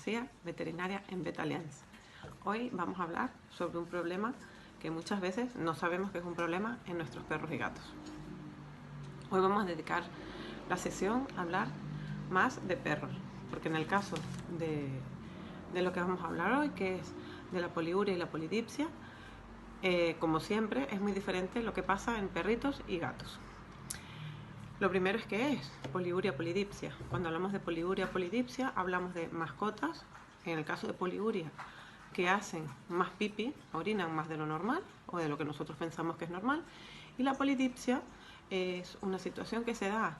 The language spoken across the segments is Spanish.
García, veterinaria en Vet Alliance. Hoy vamos a hablar sobre un problema que muchas veces no sabemos que es un problema en nuestros perros y gatos. Hoy vamos a dedicar la sesión a hablar más de perros, porque en el caso de lo que vamos a hablar hoy, que es de la poliuria y la polidipsia, como siempre, es muy diferente lo que pasa en perritos y gatos. Lo primero es ¿qué es poliuria, polidipsia? Cuando hablamos de poliuria, polidipsia, hablamos de mascotas, en el caso de poliuria, que hacen más pipí, orinan más de lo normal o de lo que nosotros pensamos que es normal, y la polidipsia es una situación que se da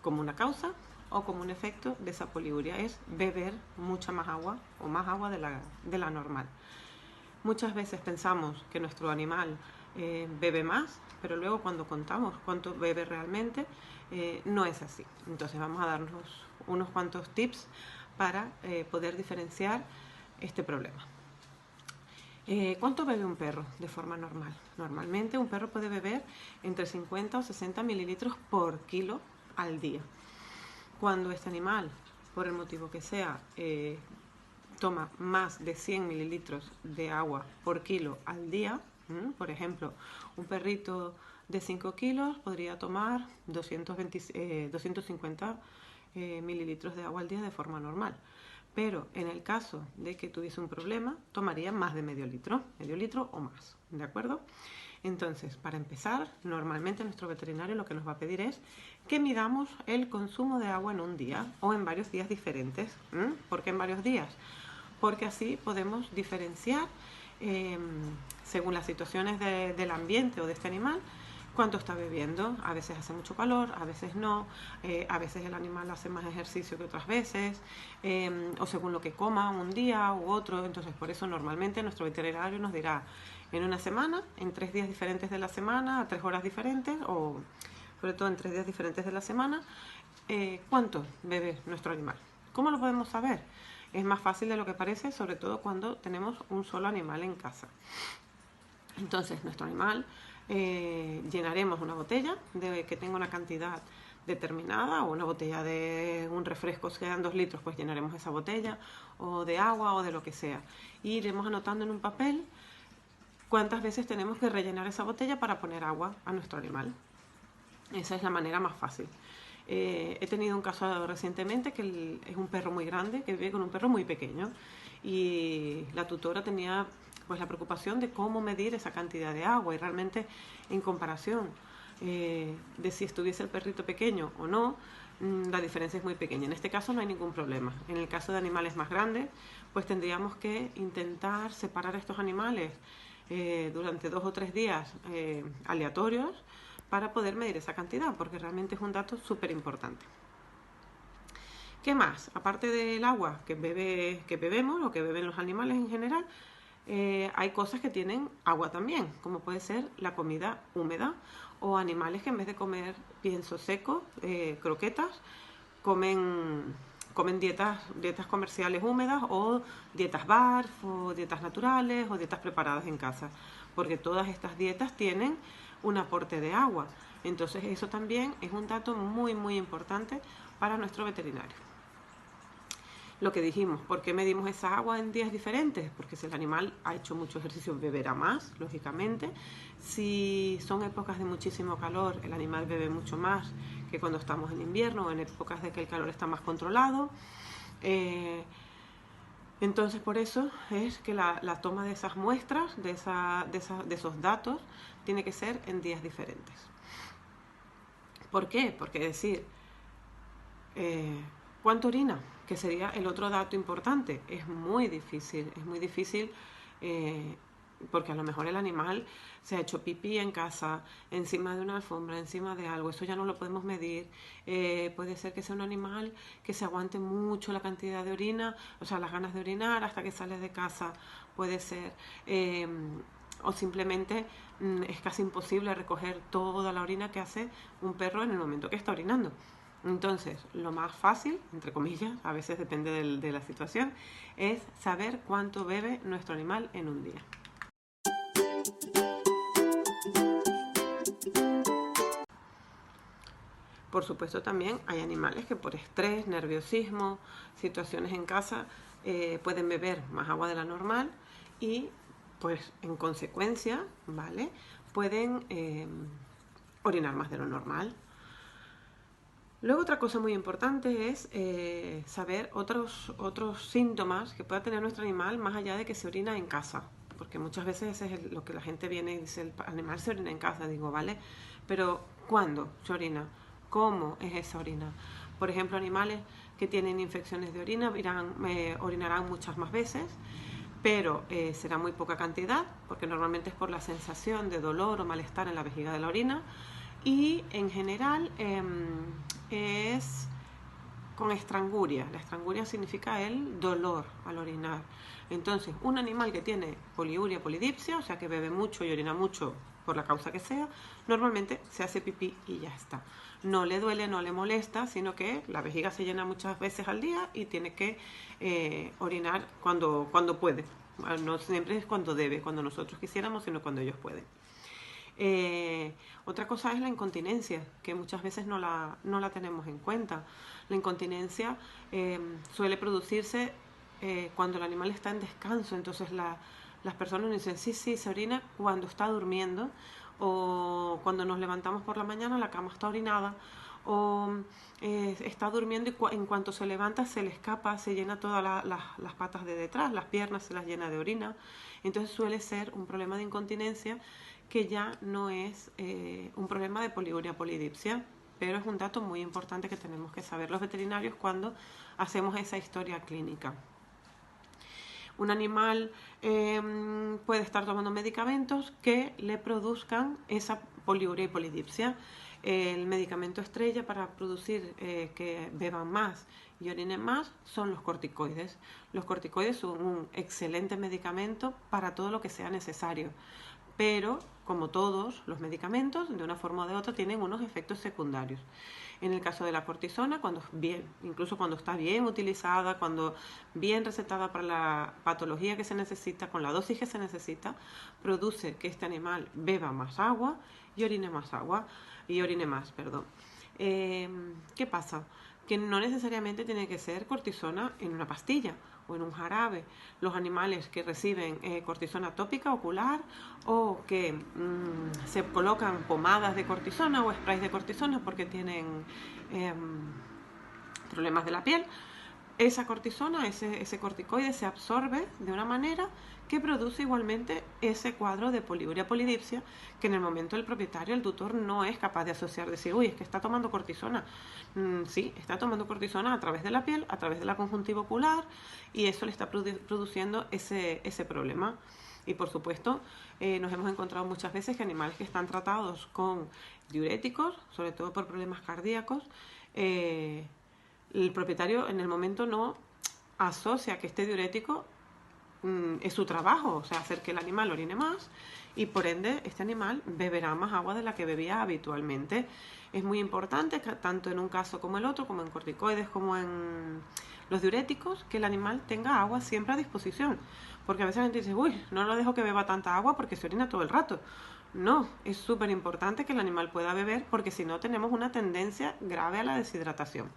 como una causa o como un efecto de esa poliuria, es beber mucha más agua o más agua de la normal. Muchas veces pensamos que nuestro animal bebe más, pero luego cuando contamos cuánto bebe realmente, no es así. Entonces vamos a darnos unos cuantos tips para poder diferenciar este problema. ¿Cuánto bebe un perro de forma normal? Normalmente un perro puede beber entre 50 o 60 mililitros por kilo al día. Cuando este animal, por el motivo que sea, toma más de 100 mililitros de agua por kilo al día, por ejemplo, un perrito de 5 kilos podría tomar 250 mililitros de agua al día de forma normal. Pero en el caso de que tuviese un problema, tomaría más de medio litro o más, ¿de acuerdo? Entonces, para empezar, normalmente nuestro veterinario lo que nos va a pedir es que midamos el consumo de agua en un día o en varios días diferentes. ¿Por qué en varios días? Porque así podemos diferenciar, según las situaciones del ambiente o de este animal, cuánto está bebiendo. A veces hace mucho calor, a veces no, a veces el animal hace más ejercicio que otras veces, o según lo que coma un día u otro. Entonces, por eso normalmente nuestro veterinario nos dirá en una semana, en 3 días diferentes de la semana, a 3 horas diferentes, o sobre todo en 3 días diferentes de la semana, cuánto bebe nuestro animal. ¿Cómo lo podemos saber? Es más fácil de lo que parece, sobre todo cuando tenemos un solo animal en casa. Entonces, nuestro animal, llenaremos una botella que tenga una cantidad determinada, o una botella de un refresco, si quedan 2 litros, pues llenaremos esa botella, o de agua, o de lo que sea. Y iremos anotando en un papel cuántas veces tenemos que rellenar esa botella para poner agua a nuestro animal. Esa es la manera más fácil. He tenido un caso recientemente que es un perro muy grande que vive con un perro muy pequeño, y la tutora tenía pues la preocupación de cómo medir esa cantidad de agua, y realmente en comparación de si estuviese el perrito pequeño o no, la diferencia es muy pequeña. En este caso no hay ningún problema. En el caso de animales más grandes, pues tendríamos que intentar separar a estos animales durante 2 o 3 días aleatorios para poder medir esa cantidad, porque realmente es un dato súper importante. ¿Qué más? Aparte del agua que bebemos o que beben los animales en general, hay cosas que tienen agua también, como puede ser la comida húmeda, o animales que en vez de comer pienso seco, croquetas, comen dietas comerciales húmedas, o dietas BARF, o dietas naturales, o dietas preparadas en casa, porque todas estas dietas tienen un aporte de agua. Entonces eso también es un dato muy muy importante para nuestro veterinario. Lo que dijimos, ¿por qué medimos esa agua en días diferentes? Porque si el animal ha hecho mucho ejercicio, beberá más, lógicamente. Si son épocas de muchísimo calor, el animal bebe mucho más que cuando estamos en invierno, o en épocas de que el calor está más controlado. Entonces, por eso es que la toma de esas muestras, de esos datos, tiene que ser en días diferentes. ¿Por qué? Porque decir ¿cuánto orina? Que sería el otro dato importante. Es muy difícil porque a lo mejor el animal se ha hecho pipí en casa, encima de una alfombra, encima de algo. Eso ya no lo podemos medir. Puede ser que sea un animal que se aguante mucho la cantidad de orina, o sea, las ganas de orinar hasta que sales de casa. Puede ser, o simplemente es casi imposible recoger toda la orina que hace un perro en el momento que está orinando. Entonces, lo más fácil, entre comillas, a veces depende de la situación, es saber cuánto bebe nuestro animal en un día. Por supuesto, también hay animales que por estrés, nerviosismo, situaciones en casa, pueden beber más agua de la normal y pues en consecuencia, ¿vale? Pueden orinar más de lo normal. Luego otra cosa muy importante es saber otros síntomas que pueda tener nuestro animal más allá de que se orina en casa, porque muchas veces es lo que la gente viene y dice, el animal se orina en casa, digo, ¿vale? Pero ¿cuándo se orina? ¿Cómo es esa orina? Por ejemplo, animales que tienen infecciones de orina orinarán muchas más veces, pero será muy poca cantidad, porque normalmente es por la sensación de dolor o malestar en la vejiga de la orina, y en general es con estranguria. La estranguria significa el dolor al orinar. Entonces, un animal que tiene poliuria, polidipsia, o sea que bebe mucho y orina mucho por la causa que sea, normalmente se hace pipí y ya está. No le duele, no le molesta, sino que la vejiga se llena muchas veces al día y tiene que orinar cuando puede. No siempre es cuando debe, cuando nosotros quisiéramos, sino cuando ellos pueden. Otra cosa es la incontinencia, que muchas veces no la tenemos en cuenta. La incontinencia suele producirse cuando el animal está en descanso, entonces las personas dicen, sí, se orina cuando está durmiendo, o cuando nos levantamos por la mañana la cama está orinada, o está durmiendo y en cuanto se levanta se le escapa, se llena todas las patas de detrás, las piernas se las llena de orina. Entonces suele ser un problema de incontinencia que ya no es un problema de poliuria, polidipsia, pero es un dato muy importante que tenemos que saber los veterinarios cuando hacemos esa historia clínica. Un animal puede estar tomando medicamentos que le produzcan esa poliuria y polidipsia. El medicamento estrella para producir que beban más y orinen más son los corticoides. Los corticoides son un excelente medicamento para todo lo que sea necesario, pero como todos los medicamentos, de una forma o de otra tienen unos efectos secundarios. En el caso de la cortisona, incluso cuando está bien utilizada, cuando bien recetada para la patología que se necesita, con la dosis que se necesita, produce que este animal beba más agua y orine más ¿Qué pasa? Que no necesariamente tiene que ser cortisona en una pastilla o en un jarabe. Los animales que reciben cortisona tópica ocular o que se colocan pomadas de cortisona o sprays de cortisona porque tienen problemas de la piel, esa cortisona, ese corticoide se absorbe de una manera que produce igualmente ese cuadro de poliuria, polidipsia, que en el momento el propietario, el tutor, no es capaz de asociar, decir, uy, es que está tomando cortisona. Sí, está tomando cortisona a través de la piel, a través de la conjuntiva ocular, y eso le está produciendo ese problema. Y por supuesto, nos hemos encontrado muchas veces que animales que están tratados con diuréticos, sobre todo por problemas cardíacos, el propietario en el momento no asocia que este diurético es su trabajo, o sea, hacer que el animal orine más y por ende este animal beberá más agua de la que bebía habitualmente. Es muy importante, tanto en un caso como el otro, como en corticoides, como en los diuréticos, que el animal tenga agua siempre a disposición, porque a veces la gente dice, uy, no lo dejo que beba tanta agua porque se orina todo el rato. No, es súper importante que el animal pueda beber porque si no tenemos una tendencia grave a la deshidratación.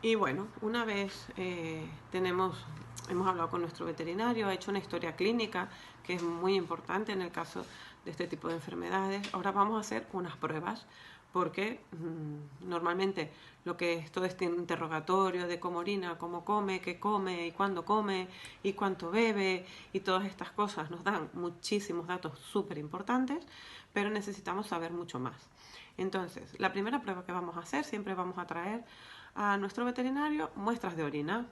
Y bueno, una vez hemos hablado con nuestro veterinario, ha hecho una historia clínica que es muy importante en el caso de este tipo de enfermedades. Ahora vamos a hacer unas pruebas porque normalmente lo que es todo este interrogatorio de cómo orina, cómo come, qué come y cuánto bebe y todas estas cosas nos dan muchísimos datos súper importantes, pero necesitamos saber mucho más. Entonces, la primera prueba que vamos a hacer, siempre vamos a traer a nuestro veterinario muestras de orina.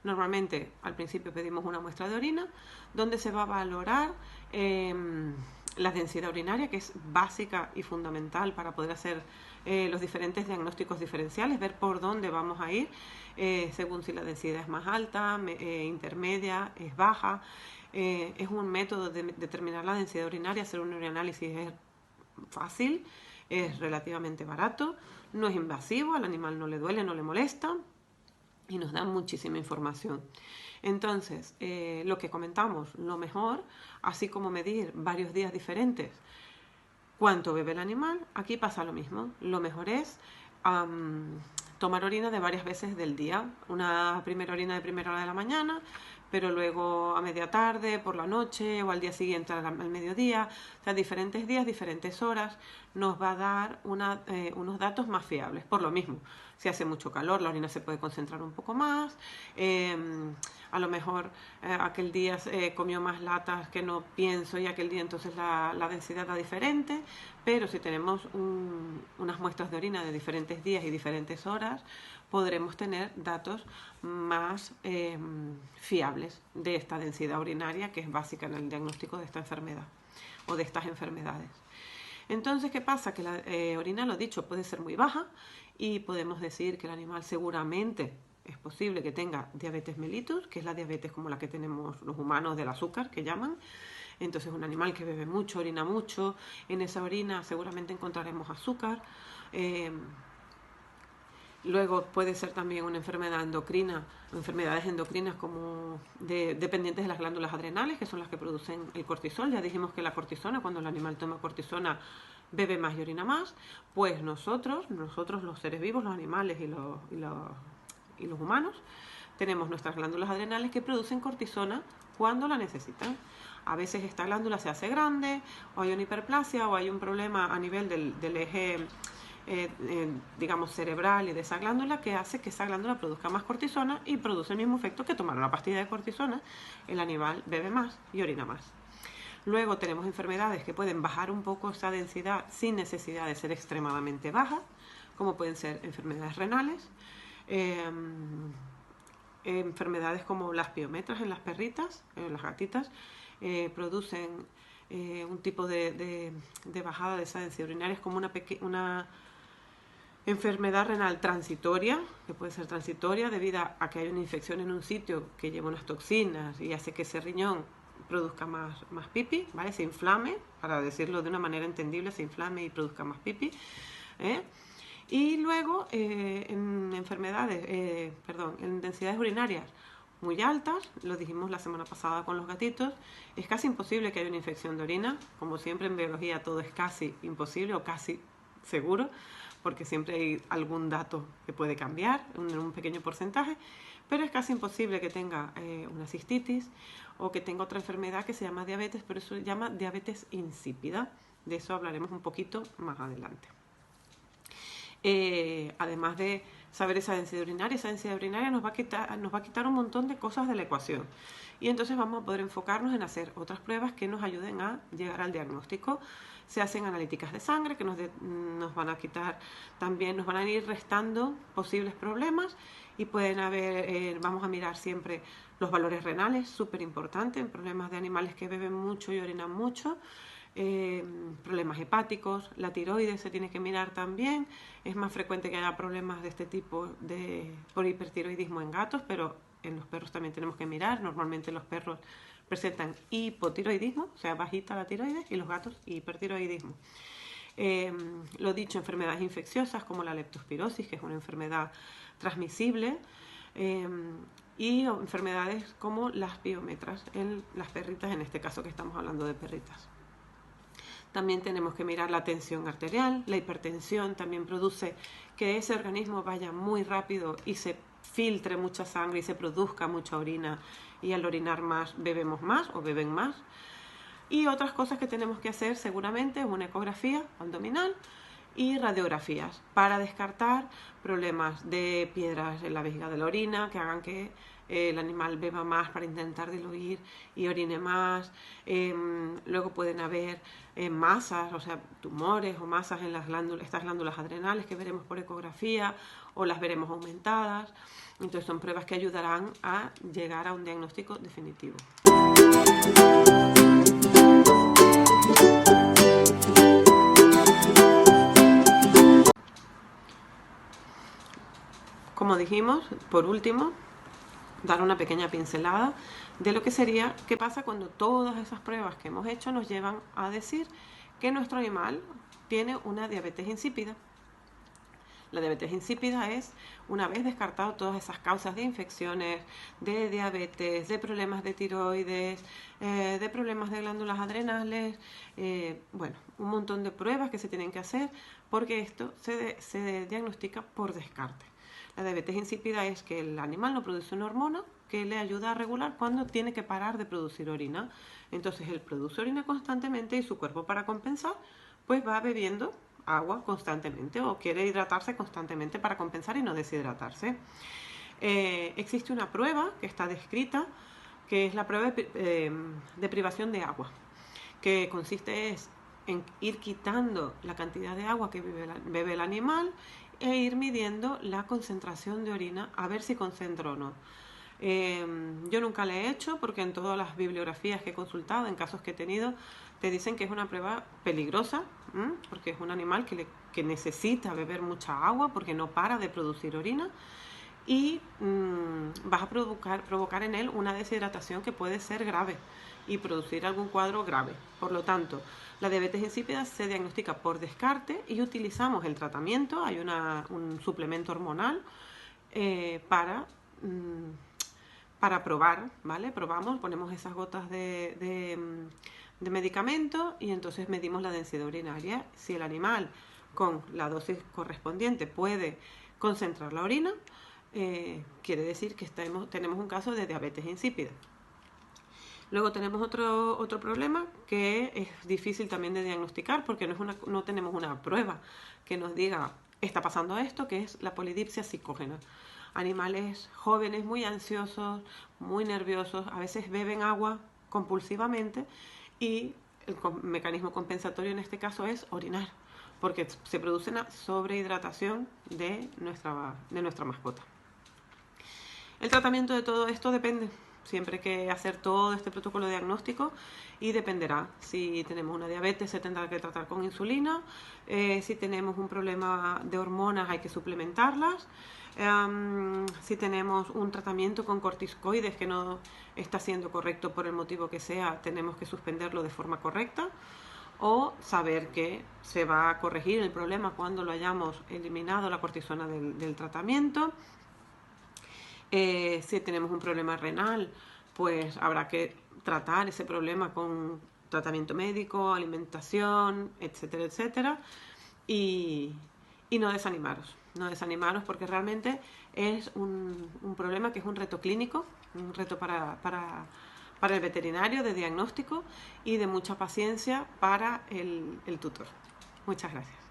Normalmente al principio pedimos una muestra de orina donde se va a valorar la densidad urinaria, que es básica y fundamental para poder hacer los diferentes diagnósticos diferenciales, ver por dónde vamos a ir según si la densidad es más alta, intermedia, es baja. Es un método de determinar la densidad urinaria, hacer un urinálisis es fácil, es relativamente barato, no es invasivo, al animal no le duele, no le molesta y nos da muchísima información. Entonces, lo que comentamos, lo mejor, así como medir varios días diferentes, ¿Cuánto bebe el animal? Aquí pasa lo mismo. Lo mejor es tomar orina de varias veces del día. Una primera orina de primera hora de la mañana, pero luego a media tarde, por la noche o al día siguiente al mediodía. O sea, diferentes días, diferentes horas nos va a dar unos datos más fiables. Por lo mismo, si hace mucho calor, la orina se puede concentrar un poco más. A lo mejor aquel día comió más latas que no pienso y aquel día entonces la densidad da diferente. Pero si tenemos unas muestras de orina de diferentes días y diferentes horas, podremos tener datos más fiables de esta densidad urinaria, que es básica en el diagnóstico de esta enfermedad o de estas enfermedades. Entonces, ¿qué pasa? Que la orina, lo dicho, puede ser muy baja y podemos decir que el animal seguramente es posible que tenga diabetes mellitus, que es la diabetes como la que tenemos los humanos del azúcar, que llaman. Entonces, un animal que bebe mucho, orina mucho, en esa orina seguramente encontraremos azúcar. Luego puede ser también una enfermedad endocrina, o enfermedades endocrinas como dependientes de las glándulas adrenales, que son las que producen el cortisol. Ya dijimos que la cortisona, cuando el animal toma cortisona, bebe más y orina más. Pues nosotros los seres vivos, los animales y los humanos, tenemos nuestras glándulas adrenales que producen cortisona cuando la necesitan. A veces esta glándula se hace grande, o hay una hiperplasia, o hay un problema a nivel del eje digamos cerebral y de esa glándula, que hace que esa glándula produzca más cortisona y produce el mismo efecto que tomar una pastilla de cortisona. El animal bebe más y orina más. Luego tenemos enfermedades que pueden bajar un poco esa densidad sin necesidad de ser extremadamente baja, como pueden ser enfermedades renales, enfermedades como las piometras en las perritas, en las gatitas, producen un tipo de bajada de esa densidad urinaria. Es como una enfermedad renal transitoria, que puede ser transitoria debido a que hay una infección en un sitio que lleva unas toxinas y hace que ese riñón produzca más pipí, ¿vale? Se inflame, para decirlo de una manera entendible, se inflame y produzca más pipí. Y luego en enfermedades, en densidades urinarias muy altas, lo dijimos la semana pasada con los gatitos, es casi imposible que haya una infección de orina. Como siempre en biología todo es casi imposible o casi seguro, porque siempre hay algún dato que puede cambiar en un pequeño porcentaje, pero es casi imposible que tenga una cistitis o que tenga otra enfermedad que se llama diabetes, pero eso se llama diabetes insípida. De eso hablaremos un poquito más adelante. Además de saber esa densidad urinaria nos va a quitar un montón de cosas de la ecuación. Y entonces vamos a poder enfocarnos en hacer otras pruebas que nos ayuden a llegar al diagnóstico. Se hacen analíticas de sangre que nos van a quitar, también nos van a ir restando posibles problemas, y pueden haber, vamos a mirar siempre los valores renales, súper importante en problemas de animales que beben mucho y orinan mucho. Problemas hepáticos, la tiroides se tiene que mirar también. Es más frecuente que haya problemas de este tipo por hipertiroidismo en gatos, pero en los perros también tenemos que mirar. Normalmente los perros presentan hipotiroidismo, o sea, bajita la tiroides, y los gatos hipertiroidismo. Lo dicho, enfermedades infecciosas como la leptospirosis, que es una enfermedad transmisible, y enfermedades como las piometras en las perritas, en este caso que estamos hablando de perritas. También tenemos que mirar la tensión arterial. La hipertensión también produce que ese organismo vaya muy rápido y se filtre mucha sangre y se produzca mucha orina, y al orinar más bebemos más o beben más. Y otras cosas que tenemos que hacer seguramente es una ecografía abdominal y radiografías para descartar problemas de piedras en la vejiga de la orina que hagan que el animal beba más para intentar diluir y orine más. Luego pueden haber masas, o sea, tumores o masas en estas glándulas adrenales que veremos por ecografía, o las veremos aumentadas. Entonces son pruebas que ayudarán a llegar a un diagnóstico definitivo. Como dijimos, por último, dar una pequeña pincelada de lo que sería, qué pasa cuando todas esas pruebas que hemos hecho nos llevan a decir que nuestro animal tiene una diabetes insípida. La diabetes insípida es, una vez descartado todas esas causas de infecciones, de diabetes, de problemas de tiroides, de problemas de glándulas adrenales, bueno, un montón de pruebas que se tienen que hacer porque esto se diagnostica por descarte. La diabetes insípida es que el animal no produce una hormona que le ayuda a regular cuando tiene que parar de producir orina. Entonces él produce orina constantemente y su cuerpo, para compensar, pues va bebiendo agua constantemente o quiere hidratarse constantemente para compensar y no deshidratarse. Existe una prueba que está descrita, que es la prueba de privación de agua, que consiste en ir quitando la cantidad de agua que bebe el animal e ir midiendo la concentración de orina a ver si concentra o no. Yo nunca la he hecho porque en todas las bibliografías que he consultado, en casos que he tenido, te dicen que es una prueba peligrosa, porque es un animal que necesita beber mucha agua porque no para de producir orina y vas a provocar en él una deshidratación que puede ser grave y producir algún cuadro grave. Por lo tanto, la diabetes insípida se diagnostica por descarte y utilizamos el tratamiento, hay un suplemento hormonal para probar, ¿vale? Probamos, ponemos esas gotas de medicamento y entonces medimos la densidad urinaria. Si el animal con la dosis correspondiente puede concentrar la orina, quiere decir que tenemos un caso de diabetes insípida. Luego tenemos otro problema que es difícil también de diagnosticar porque no tenemos una prueba que nos diga está pasando esto, que es la polidipsia psicógena. Animales jóvenes muy ansiosos, muy nerviosos, a veces beben agua compulsivamente y el mecanismo compensatorio en este caso es orinar, porque se produce una sobrehidratación de nuestra mascota. El tratamiento de todo esto depende. Siempre hay que hacer todo este protocolo diagnóstico y dependerá. Si tenemos una diabetes se tendrá que tratar con insulina, si tenemos un problema de hormonas hay que suplementarlas, si tenemos un tratamiento con corticoides que no está siendo correcto por el motivo que sea, tenemos que suspenderlo de forma correcta o saber que se va a corregir el problema cuando lo hayamos eliminado la cortisona del tratamiento. Si tenemos un problema renal, pues habrá que tratar ese problema con tratamiento médico, alimentación, etcétera, etcétera. Y no desanimaros porque realmente es un problema que es un reto clínico, un reto para el veterinario de diagnóstico y de mucha paciencia para el tutor. Muchas gracias.